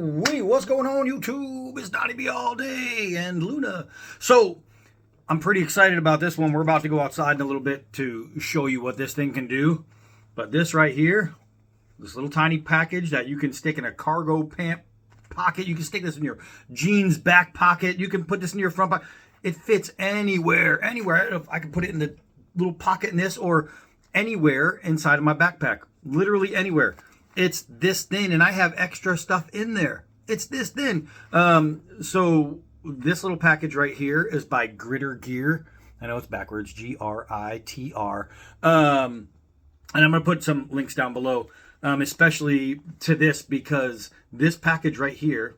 Wait, what's going on, YouTube? It's Donnie B all day and Luna. So, I'm pretty excited about this one. We're about to go outside in a little bit to show you what this thing can do. But this right here, this little tiny package that you can stick in a cargo pant pocket. You can stick this in your jeans back pocket. You can put this in your front pocket. It fits anywhere. I can put it in the little pocket in this or anywhere inside of my backpack. Literally anywhere. It's this thin, and I have extra stuff in there. It's this thin. So this little package right here is by GRITR Gear. I know it's backwards, G-R-I-T-R. And I'm going to put some links down below, especially to this, because this package right here,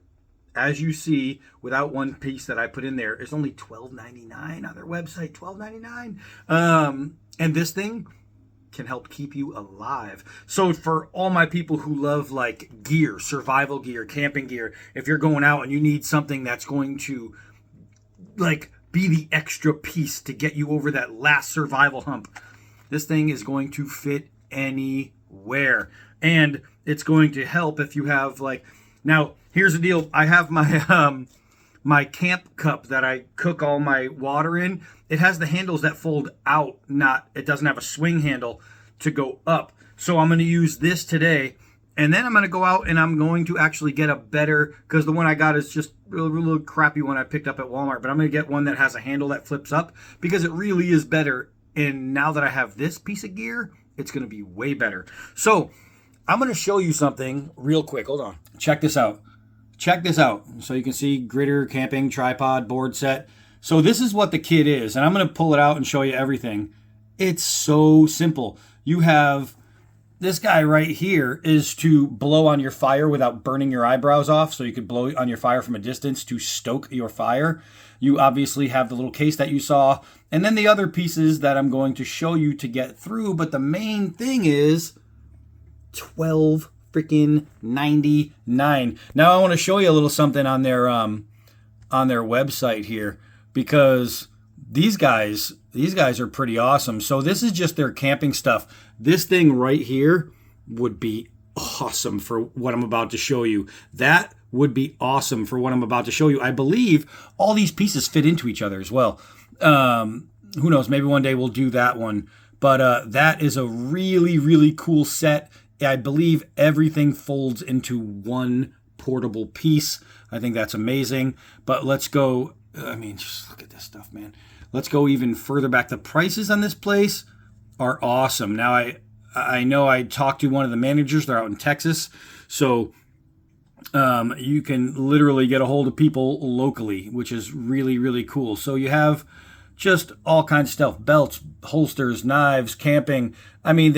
as you see, without one piece that I put in there, is only $12.99 on their website, $12.99. And this thing can help keep you alive. So for all my people who love like gear, survival gear, camping gear, if you're going out and you need something that's going to like be the extra piece to get you over that last survival hump, this thing is going to fit anywhere. And it's going to help if you have like, now here's the deal. I have my my camp cup that I cook all my water in. It has the handles that fold out, it doesn't have a swing handle to go up. So I'm going to use this today, and then I'm going to go out and I'm going to actually get a better, because the one I got is just a little crappy one I picked up at Walmart, but I'm going to get one that has a handle that flips up because it really is better. And now that I have this piece of gear, it's going to be way better. So I'm going to show you something real quick. Hold on. Check this out. Check this out. So you can see GRITR camping tripod board set. So this is what the kit is, and I'm going to pull it out and show you everything. It's so simple. You have this guy right here is to blow on your fire without burning your eyebrows off, so you could blow on your fire from a distance to stoke your fire. You obviously have the little case that you saw, and then the other pieces that I'm going to show you to get through, but the main thing is $12.99. Now I want to show you a little something on their website here, because these guys are pretty awesome. So this is just their camping stuff. This thing right here would be awesome for what I'm about to show you. That would be awesome for what I'm about to show you. I believe all these pieces fit into each other as well. Who knows? Maybe one day we'll do that one. But that is a really, really cool set. I believe everything folds into one portable piece. I think that's amazing. But let's go. I mean, just look at this stuff, man. Let's go even further back. The prices on this place are awesome. Now, I know I talked to one of the managers. They're out in Texas. So you can literally get a hold of people locally, which is really, really cool. So you have just all kinds of stuff. Belts, holsters, knives, camping. I mean,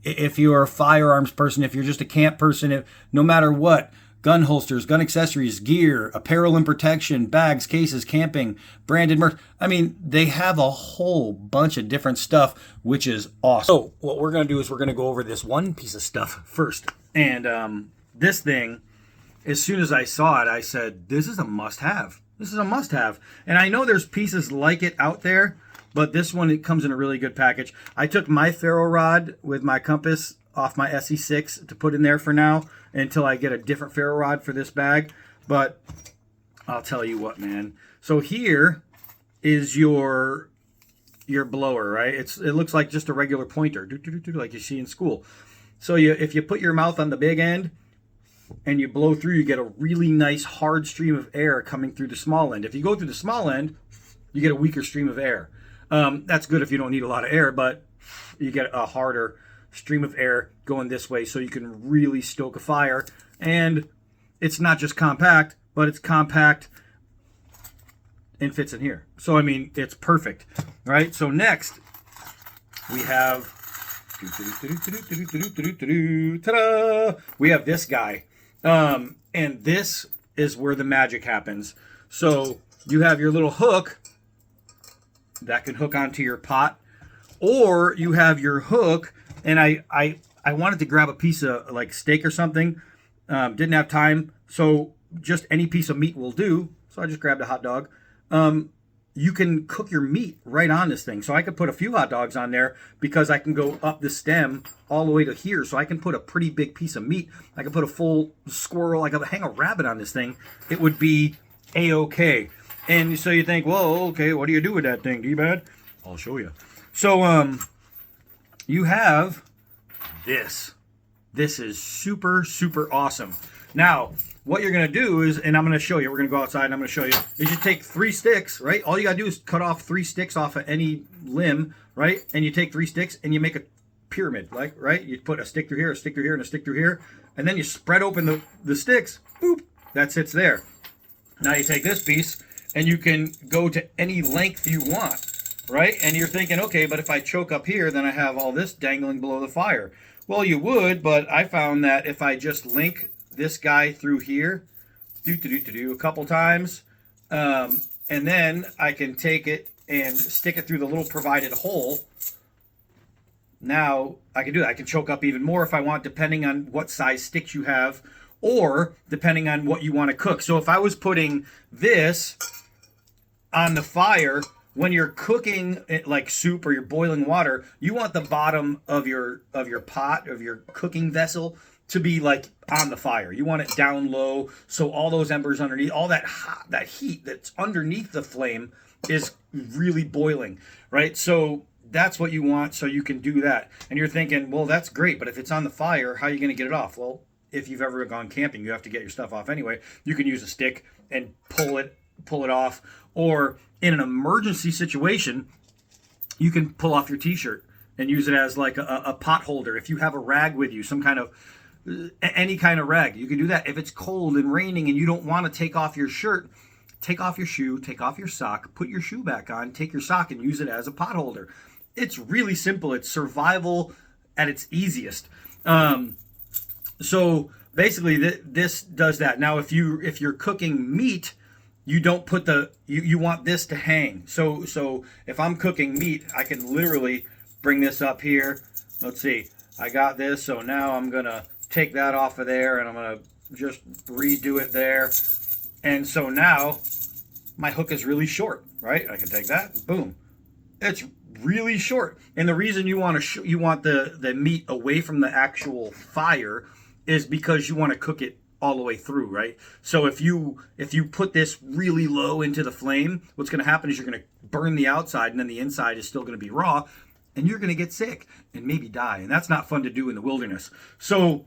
if you're a firearms person, if you're just a camp person, no matter what, gun holsters, gun accessories, gear, apparel and protection, bags, cases, camping, branded merch. I mean, they have a whole bunch of different stuff, which is awesome. So what we're going to do is we're going to go over this one piece of stuff first. And this thing, as soon as I saw it, I said, this is a must-have. This is a must-have. And I know there's pieces like it out there, but this one, it comes in a really good package. I took my ferro rod with my compass off my SE6 to put in there for now until I get a different ferro rod for this bag. But I'll tell you what, man. So here is your blower, right? It looks like just a regular pointer, like you see in school. So if you put your mouth on the big end and you blow through, you get a really nice hard stream of air coming through the small end. If you go through the small end, you get a weaker stream of air. That's good if you don't need a lot of air, but you get a harder stream of air going this way, so you can really stoke a fire. And it's not just compact, but it's compact and fits in here. So I mean, it's perfect, right? So next we have ta-da! We have this guy, and this is where the magic happens. So you have your little hook that can hook onto your pot, or you have your hook. And I wanted to grab a piece of like steak or something. Didn't have time. So just any piece of meat will do. So I just grabbed a hot dog. you can cook your meat right on this thing. So I could put a few hot dogs on there because I can go up the stem all the way to here. So I can put a pretty big piece of meat. I could put a full squirrel. I could hang a rabbit on this thing. It would be a-okay. And so you think, well, okay, what do you do with that thing, D-Bad? I'll show you. So you have this. This is super, super awesome. Now, what you're going to do is, and I'm going to show you, we're going to go outside and I'm going to show you, is you take 3 sticks, right? All you got to do is cut off 3 sticks off of any limb, right? And you take 3 sticks and you make a pyramid, like, right? You put a stick through here, a stick through here, and a stick through here. And then you spread open the sticks, boop, that sits there. Now you take this piece and you can go to any length you want, right? And you're thinking, okay, but if I choke up here, then I have all this dangling below the fire. Well, you would, but I found that if I just link this guy through here, a couple times, and then I can take it and stick it through the little provided hole. Now I can do that. I can choke up even more if I want, depending on what size sticks you have, or depending on what you want to cook. So if I was putting this on the fire, when you're cooking it like soup or you're boiling water, you want the bottom of your pot, of your cooking vessel, to be like on the fire. You want it down low, so all those embers underneath, all that heat that's underneath the flame is really boiling, right? So that's what you want, so you can do that. And you're thinking, well, that's great, but if it's on the fire, how are you going to get it off? Well, if you've ever gone camping, you have to get your stuff off anyway. You can use a stick and pull it off, or in an emergency situation, you can pull off your t-shirt and use it as like a pot holder. If you have a rag with you, some kind of any kind of rag, you can do that. If it's cold and raining and you don't want to take off your shirt, take off your shoe, take off your sock, put your shoe back on, take your sock and use it as a pot holder. It's really simple. It's survival at its easiest. So basically this does that. Now if you're cooking meat, you don't put you want this to hang. So if I'm cooking meat, I can literally bring this up here. Let's see, I got this, so now I'm gonna take that off of there and I'm gonna just redo it there. And so now my hook is really short, right? I can take that, boom. It's really short. And the reason you want the meat away from the actual fire is because you want to cook it all the way through, right? So if you put this really low into the flame, what's going to happen is you're going to burn the outside and then the inside is still going to be raw and you're going to get sick and maybe die. And that's not fun to do in the wilderness. So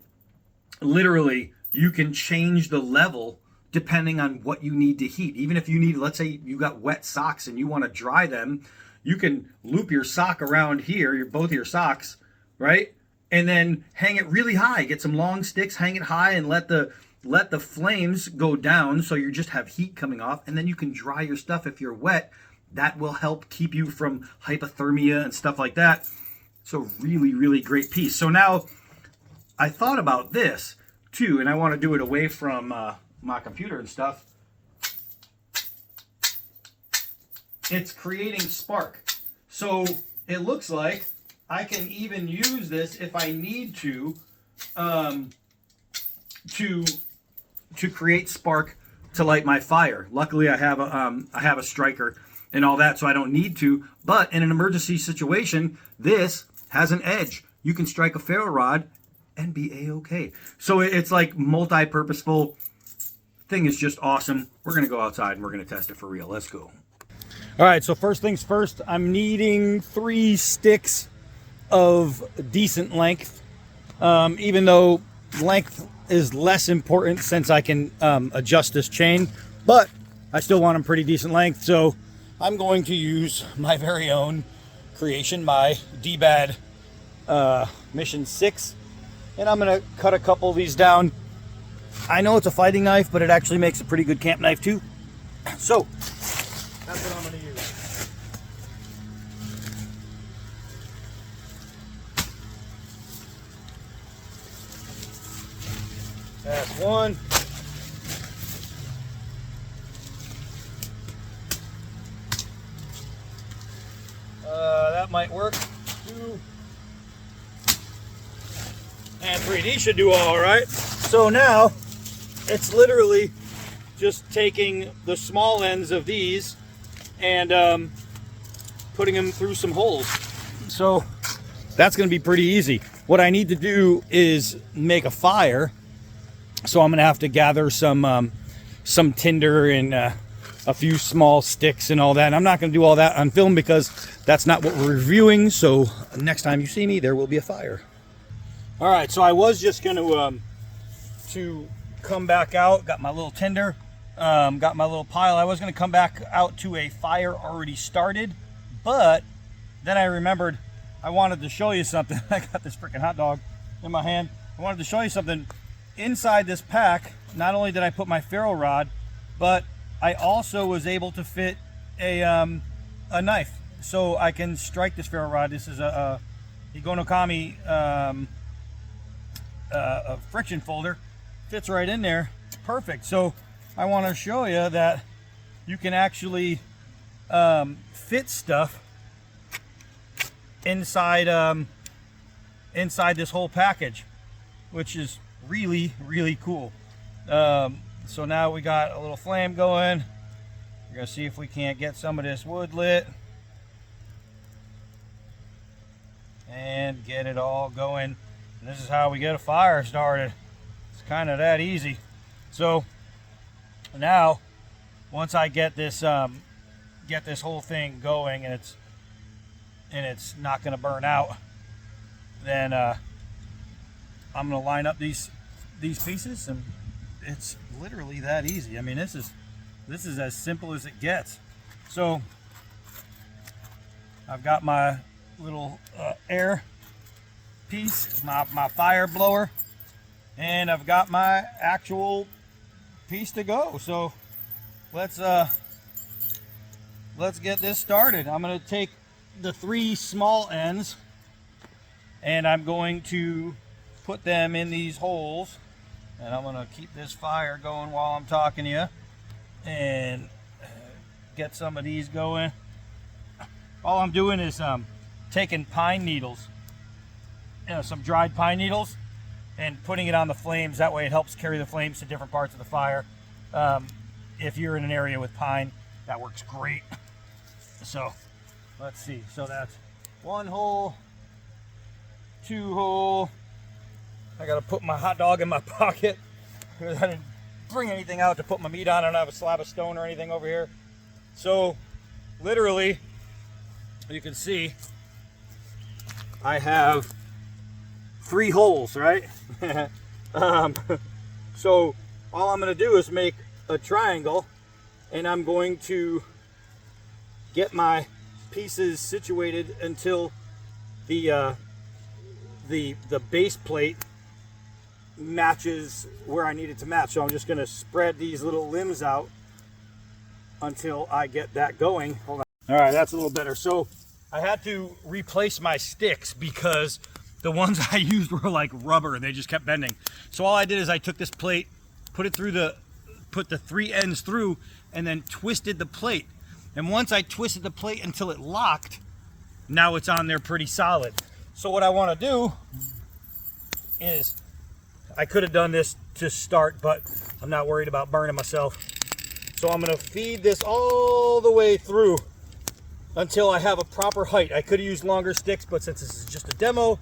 literally you can change the level depending on what you need to heat. Even if you need, let's say you got wet socks and you want to dry them, you can loop your sock around here, both of your socks, right? And then hang it really high. Get some long sticks, hang it high, and let the flames go down so you just have heat coming off. And then you can dry your stuff if you're wet. That will help keep you from hypothermia and stuff like that. So really, really great piece. So now I thought about this too, and I want to do it away from my computer and stuff. It's creating spark. So it looks like I can even use this if I need to create spark to light my fire. Luckily, I have a striker and all that, so I don't need to. But in an emergency situation, this has an edge. You can strike a ferro rod and be a-okay. So it's like multi-purposeful. Thing is just awesome. We're gonna go outside and we're gonna test it for real. Let's go. All right, so first things first, I'm needing 3 sticks of decent length, even though length is less important since I can adjust this chain, but I still want them pretty decent length. So I'm going to use my very own creation, my D-Bad Mission 6, and I'm gonna cut a couple of these down. I know it's a fighting knife, but it actually makes a pretty good camp knife too. So that's what I'm going to use. That's one. That might work. 2 and 3. These should do all right. So now it's literally just taking the small ends of these and putting them through some holes. So that's going to be pretty easy. What I need to do is make a fire. So I'm going to have to gather some tinder and a few small sticks and all that. And I'm not going to do all that on film because that's not what we're reviewing. So next time you see me, there will be a fire. All right, so I was just going to come back out. Got my little tinder, got my little pile. I was going to come back out to a fire already started, but then I remembered I wanted to show you something. I got this freaking hot dog in my hand. I wanted to show you something. Inside this pack, not only did I put my ferro rod, but I also was able to fit a knife, so I can strike this ferro rod. This is a Igonokami a friction folder. Fits right in there, perfect. So I want to show you that you can actually fit stuff inside inside this whole package, which is really cool. So now we got a little flame going. We're gonna see if we can't get some of this wood lit and get it all going. And this is how we get a fire started. It's kind of that easy. So now once I get this whole thing going and it's not going to burn out, then I'm going to line up these pieces, and it's literally that easy. I mean, this is as simple as it gets. So I've got my little air piece, my fire blower, and I've got my actual piece to go. So let's get this started. I'm going to take the 3 small ends and I'm going to put them in these holes, and I'm going to keep this fire going while I'm talking to you and get some of these going. All I'm doing is taking pine needles, some dried pine needles, and putting it on the flames. That way it helps carry the flames to different parts of the fire. If you're in an area with pine, that works great. So let's see. So that's 1 hole, 2 hole. I gotta put my hot dog in my pocket because I didn't bring anything out to put my meat on. I don't have a slab of stone or anything over here. So literally, you can see I have 3 holes, right? So all I'm going to do is make a triangle, and I'm going to get my pieces situated until the base plate matches where I need it to match. So I'm just going to spread these little limbs out until I get that going. Hold on. All right, that's a little better. So I had to replace my sticks because the ones I used were like rubber and they just kept bending. So all I did is I took this plate, put the 3 ends through, and then twisted the plate. And once I twisted the plate until it locked, now it's on there pretty solid. So what I want to do is, I could have done this to start, but I'm not worried about burning myself. So I'm going to feed this all the way through until I have a proper height. I could have used longer sticks, but since this is just a demo,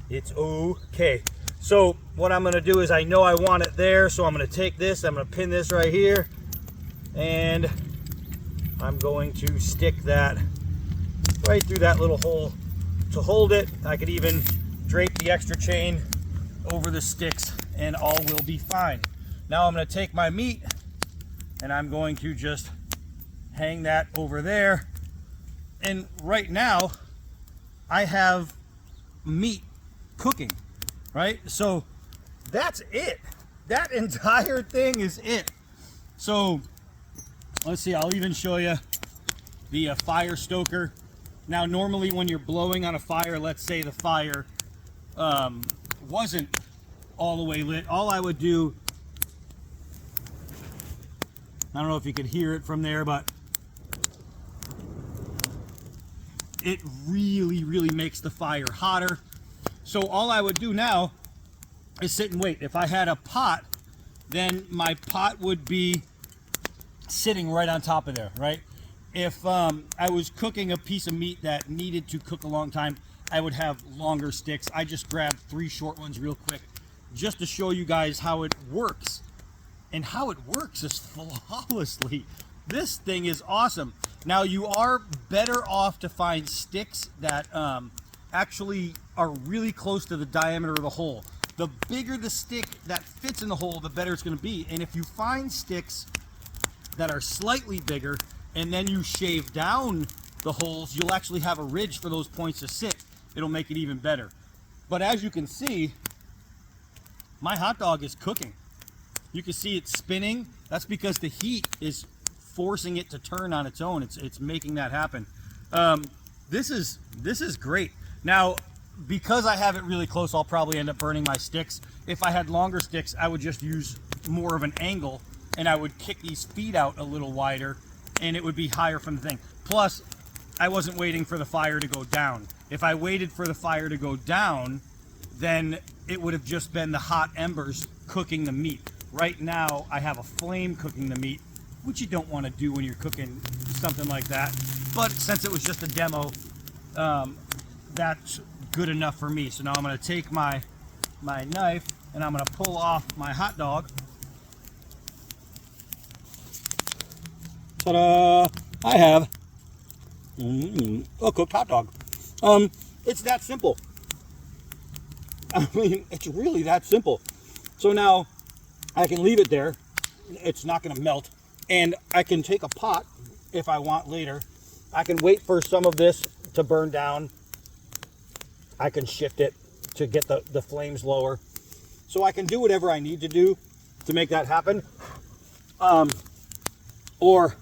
it's okay. So what I'm going to do is, I know I want it there, so I'm going to take this, I'm going to pin this right here, and I'm going to stick that right through that little hole to hold it. I could even drape the extra chain over the sticks and all will be fine. Now I'm going to take my meat and I'm going to just hang that over there. And right now I have meat cooking, right? So that's it. That entire thing is it. So let's see, I'll even show you the fire stoker. Now normally when you're blowing on a fire, let's say the fire wasn't all the way lit, all I would do, I don't know if you could hear it from there, but it really makes the fire hotter. So all I would do now is sit and wait. If I had a pot, then my pot would be sitting right on top of there, right? if I was cooking a piece of meat that needed to cook a long time, I would have longer sticks. I just grabbed 3 short ones real quick just to show you guys how it works. And how it works is flawlessly. This thing is awesome. Now, you are better off to find sticks that actually are really close to the diameter of the hole. The bigger the stick that fits in the hole, the better it's going to be. And if you find sticks that are slightly bigger and then you shave down the holes, you'll actually have a ridge for those points to sit. It'll make it even better. But as you can see, my hot dog is cooking. You can see it spinning. That's because the heat is forcing it to turn on its own. It's making that happen. This is great. Now, because I have it really close, I'll probably end up burning my sticks. If I had longer sticks, I would just use more of an angle, and I would kick these feet out a little wider, and it would be higher from the thing. Plus, I wasn't waiting for the fire to go down. If I waited for the fire to go down, then it would have just been the hot embers cooking the meat. Right now, I have a flame cooking the meat, which you don't want to do when you're cooking something like that. But since it was just a demo, that's good enough for me. So now I'm going to take my knife and I'm going to pull off my hot dog. Ta-da! I have a cooked hot dog. It's that simple. I mean, it's really that simple. So now I can leave it there. It's not going to melt. And I can take a pot if I want later. I can wait for some of this to burn down. I can shift it to get the flames lower. So I can do whatever I need to do to make that happen. Or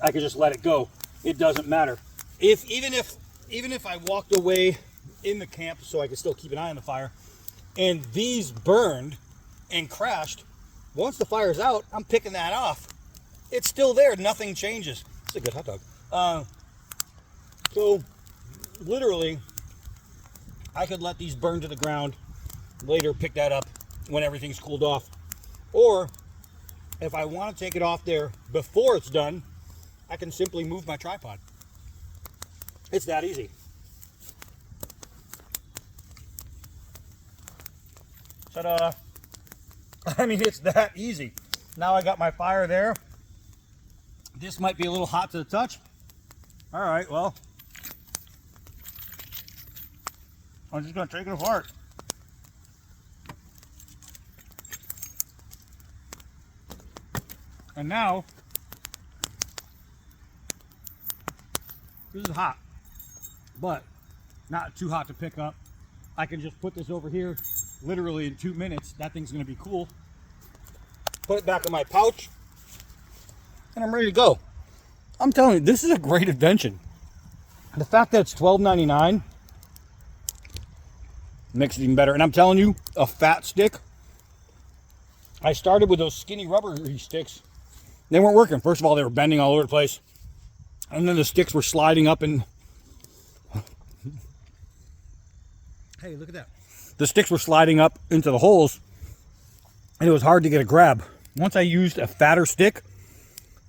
I can just let it go. It doesn't matter. Even if I walked away in the camp so I could still keep an eye on the fire, and these burned and crashed, once the fire's out, I'm picking that off. It's still there. Nothing changes. It's a good hot dog. So literally, I could let these burn to the ground, later pick that up when everything's cooled off. Or if I want to take it off there before it's done, I can simply move my tripod. It's that easy. Ta-da! I mean, it's that easy. Now I got my fire there. This might be a little hot to the touch. All right, well, I'm just going to take it apart. And now, this is hot, but not too hot to pick up. I can just put this over here. Literally in 2 minutes, that thing's going to be cool. Put it back in my pouch, and I'm ready to go. I'm telling you, this is a great invention. The fact that it's $12.99 makes it even better. And I'm telling you, a fat stick. I started with those skinny rubbery sticks. They weren't working. First of all, they were bending all over the place. And then the sticks were sliding up and... Hey, look at that. The sticks were sliding up into the holes, and it was hard to get a grab. Once I used a fatter stick,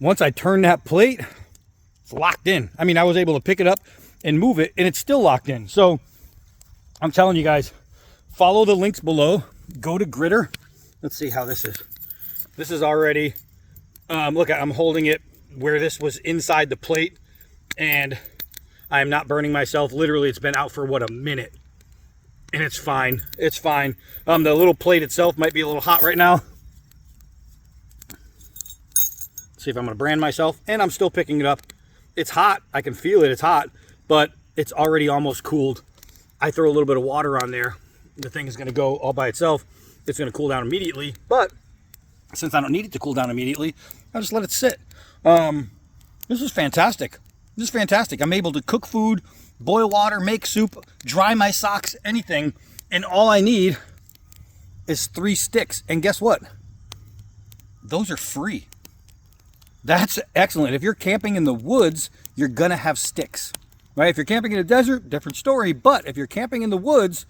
once I turned that plate, it's locked in. I mean, I was able to pick it up and move it, and it's still locked in. So I'm telling you guys, follow the links below. Go to GRITR. Let's see how this is. This is already, look, I'm holding it where this was inside the plate, and I'm not burning myself. Literally, it's been out for, what, a minute. And it's fine. It's fine. The little plate itself might be a little hot right now. See if I'm going to brand myself. And I'm still picking it up. It's hot. I can feel it. It's hot. But it's already almost cooled. I throw a little bit of water on there. The thing is going to go all by itself. It's going to cool down immediately. But since I don't need it to cool down immediately, I'll just let it sit. This is fantastic. This is fantastic. I'm able to cook food, boil water, make soup, dry my socks, anything. And all I need is 3 sticks. And guess what? Those are free. That's excellent. If you're camping in the woods, you're going to have sticks. Right? If you're camping in a desert, different story. But if you're camping in the woods,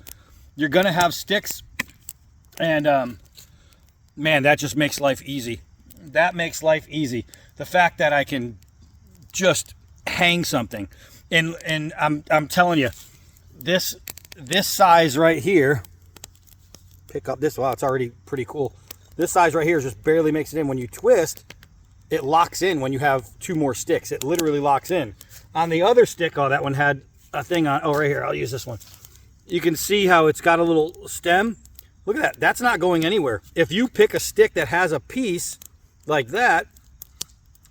you're going to have sticks. And, man, that just makes life easy. That makes life easy. The fact that I can just hang something. And I'm telling you, this size right here, pick up this, wow, it's already pretty cool. This size right here just barely makes it in. When you twist, it locks in when you have 2 more sticks. It literally locks in. On the other stick, oh, that one had a thing on, oh, right here, I'll use this one. You can see how it's got a little stem. Look at that, that's not going anywhere. If you pick a stick that has a piece like that,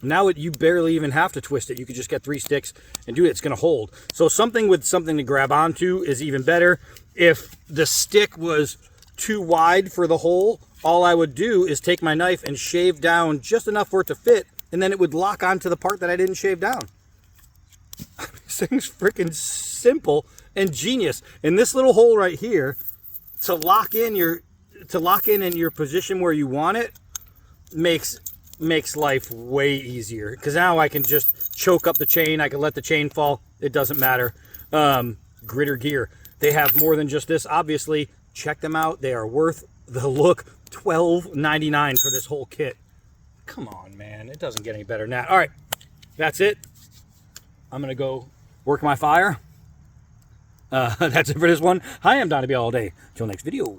now you barely even have to twist it. You could just get 3 sticks and do it. It's going to hold. So something with something to grab onto is even better. If the stick was too wide for the hole, all I would do is take my knife and shave down just enough for it to fit, and then it would lock onto the part that I didn't shave down. This thing's freaking simple and genius. And this little hole right here, to lock in in your position where you want it, makes life way easier, because now I can just choke up the chain. I can let the chain fall. It doesn't matter. GRITR Gear. They have more than just this, obviously. Check them out. They are worth the look. $12.99 for this whole kit. Come on, man. It doesn't get any better than that. All right. That's it. I'm going to go work my fire. That's it for this one. Hi, I'm Donnie all day. Till next video.